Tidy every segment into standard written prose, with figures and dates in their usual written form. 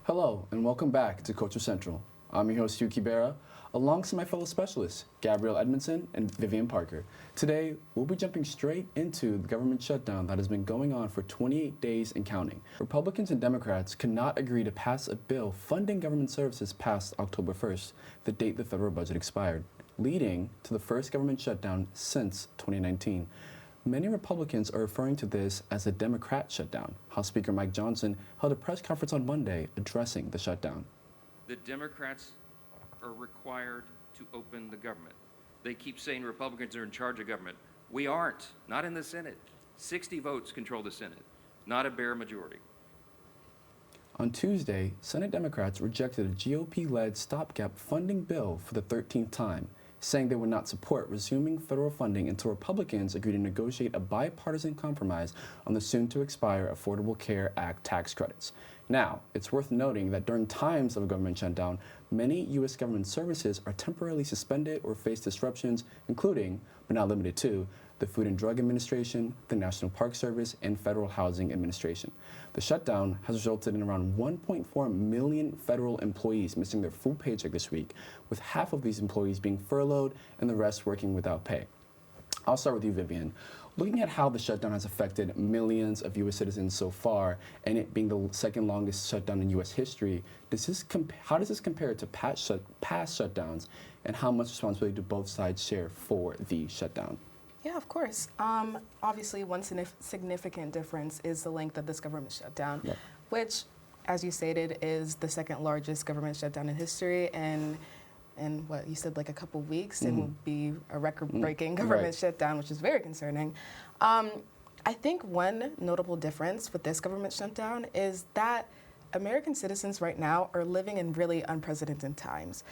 Hello, and welcome back to Culture Central. I'm your host, Hugh Kibera, alongside my fellow specialists, Gabrielle Edmondson and Vivian Parker. Today, we'll be jumping straight into the government shutdown that has been going on for 28 days and counting. Republicans and Democrats could not agree to pass a bill funding government services past October 1st, the date the federal budget expired, leading to the first government shutdown since 2019. Many Republicans are referring to this as a Democrat shutdown. House Speaker Mike Johnson held a press conference on Monday addressing the shutdown. The Democrats are required to open the government. They keep saying Republicans are in charge of government. We aren't, not in the Senate. 60 votes control the Senate, not a bare majority. On Tuesday, Senate Democrats rejected a GOP-led stopgap funding bill for the 13th time, saying they would not support resuming federal funding until Republicans agree to negotiate a bipartisan compromise on the soon-to-expire Affordable Care Act tax credits. Now, it's worth noting that during times of a government shutdown, many U.S. government services are temporarily suspended or face disruptions, including, but not limited to, the Food and Drug Administration, the National Park Service, and Federal Housing Administration. The shutdown has resulted in around 1.4 million federal employees missing their full paycheck this week, with half of these employees being furloughed and the rest working without pay. I'll start with you, Vivian. Looking at how the shutdown has affected millions of U.S. citizens so far, and it being the second longest shutdown in U.S. history, how does this compare to past shutdowns, and how much responsibility do both sides share for the shutdown? Yeah, of course. Obviously, one significant difference is the length of this government shutdown, Yep. which, as you stated, is the second largest government shutdown in history. And what you said, like a couple weeks, it will be a record-breaking government shutdown, which is very concerning. I think one notable difference with this government shutdown is that American citizens right now are living in really unprecedented times.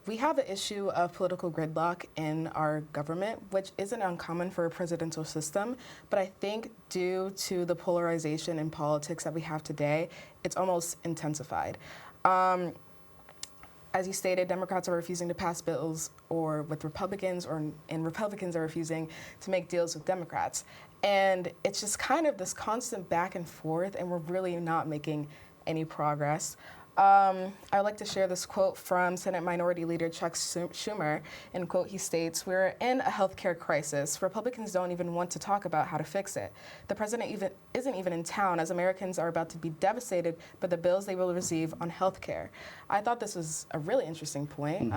We have the issue of political gridlock in our government, which isn't uncommon for a presidential system, but I think due to the polarization in politics that we have today, it's almost intensified. As you stated, Democrats are refusing to pass bills with Republicans, and Republicans are refusing to make deals with Democrats. And it's just kind of this constant back and forth, and we're really not making any progress. I'd like to share this quote from Senate Minority Leader Chuck Schumer. In quote, he states, "We're in a healthcare crisis. Republicans don't even want to talk about how to fix it. The president isn't even in town, as Americans are about to be devastated by the bills they will receive on healthcare." I thought this was a really interesting point.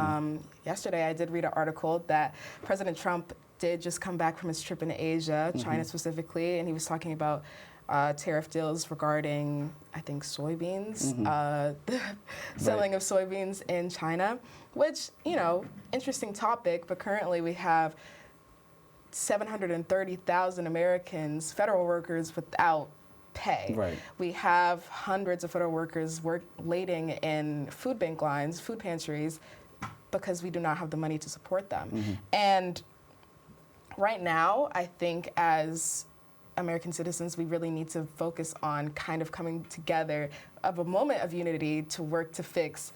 Yesterday, I did read an article that President Trump did just come back from his trip in Asia, China specifically, and he was talking about tariff deals regarding, I think, soybeans, the selling of soybeans in China, which, interesting topic, but currently we have 730,000 Americans, federal workers, without pay. Right. We have hundreds of federal workers waiting in food bank lines, food pantries, because we do not have the money to support them. And right now, I think as American citizens, we really need to focus on kind of coming together of a moment of unity to work to fix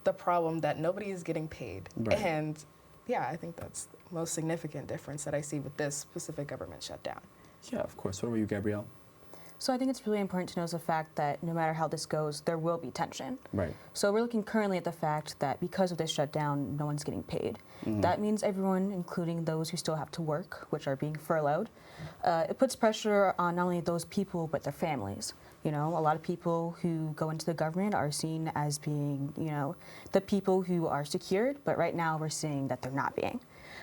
the problem that nobody is getting paid. Right. And yeah, I think that's the most significant difference that I see with this specific government shutdown. Yeah, of course. What about you, Gabrielle? So I think it's really important to know the fact that no matter how this goes, there will be tension. Right. So we're looking currently at the fact that because of this shutdown, no one's getting paid. That means everyone, including those who still have to work, which are being furloughed. It puts pressure on not only those people, but their families. A lot of people who go into the government are seen as being, the people who are secured, but right now we're seeing that they're not being.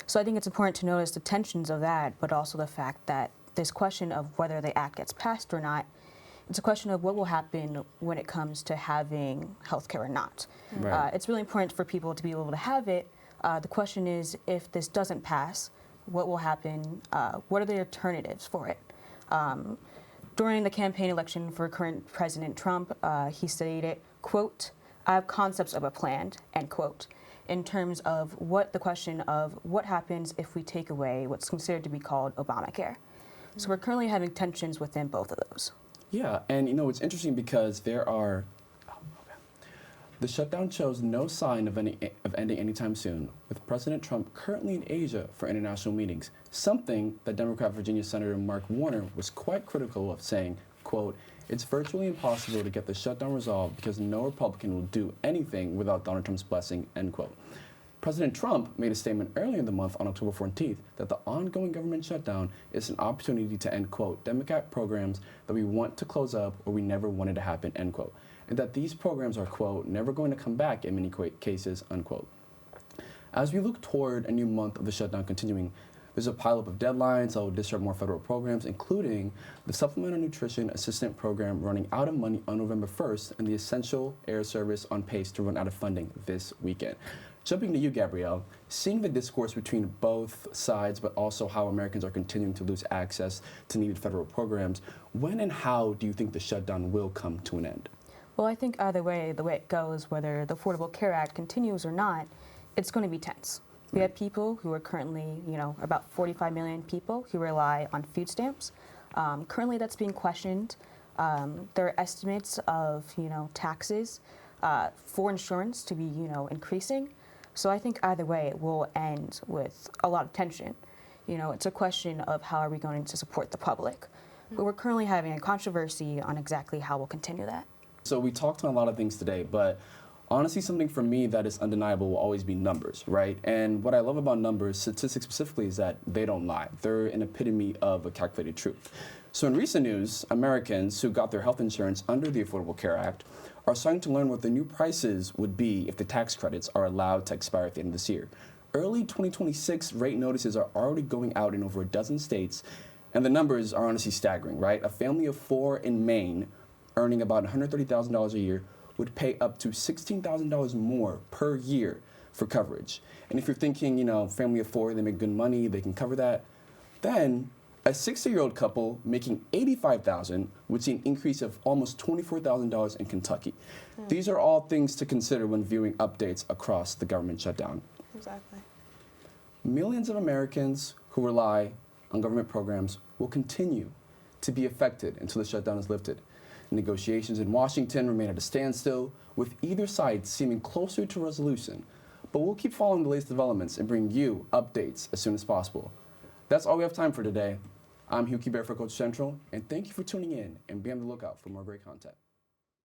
So I think it's important to notice the tensions of that, but also the fact that this question of whether the act gets passed or not, it's a question of what will happen when it comes to having healthcare or not. Right. It's really important for people to be able to have it. The question is, if this doesn't pass, what will happen? What are the alternatives for it? During the campaign election for current President Trump, he stated, quote, "I have concepts of a plan," end quote, in terms of the question of what happens if we take away what's considered to be called Obamacare. So we're currently having tensions within both of those. Yeah, and it's interesting because the shutdown shows no sign of ending anytime soon, with President Trump currently in Asia for international meetings, something that Democrat Virginia Senator Mark Warner was quite critical of, saying, quote, It's virtually impossible to get the shutdown resolved because no Republican will do anything without Donald Trump's blessing, end quote. President Trump made a statement earlier in the month on October 14th that the ongoing government shutdown is an opportunity to end, quote, Democrat programs that we want to close up or we never wanted to happen, end quote. And that these programs are, quote, never going to come back in many cases, unquote. As we look toward a new month of the shutdown continuing, there's a pileup of deadlines that will disrupt more federal programs, including the Supplemental Nutrition Assistant Program running out of money on November 1st and the Essential Air Service on pace to run out of funding this weekend. Jumping to you, Gabrielle, seeing the discourse between both sides, but also how Americans are continuing to lose access to needed federal programs, when and how do you think the shutdown will come to an end? Well, I think either way, the way it goes, whether the Affordable Care Act continues or not, it's going to be tense. We have people who are currently, about 45 million people who rely on food stamps. Currently, that's being questioned. There are estimates of, taxes for insurance to be, increasing. So I think either way, it will end with a lot of tension. It's a question of how are we going to support the public. But we're currently having a controversy on exactly how we'll continue that. So we talked on a lot of things today, but honestly, something for me that is undeniable will always be numbers, right? And what I love about numbers, statistics specifically, is that they don't lie. They're an epitome of a calculated truth. So in recent news, Americans who got their health insurance under the Affordable Care Act are starting to learn what the new prices would be if the tax credits are allowed to expire at the end of this year. Early 2026 rate notices are already going out in over a dozen states, and the numbers are honestly staggering, right? A family of 4 in Maine earning about $130,000 a year would pay up to $16,000 more per year for coverage. And if you're thinking, family of 4, they make good money, they can cover that, then a 60-year-old couple making $85,000 would see an increase of almost $24,000 in Kentucky. These are all things to consider when viewing updates across the government shutdown. Exactly. Millions of Americans who rely on government programs will continue to be affected until the shutdown is lifted. Negotiations in Washington remain at a standstill, with either side seeming closer to resolution. But we'll keep following the latest developments and bring you updates as soon as possible. That's all we have time for today. I'm Hugh Kibera for Coach Central, and thank you for tuning in and be on the lookout for more great content.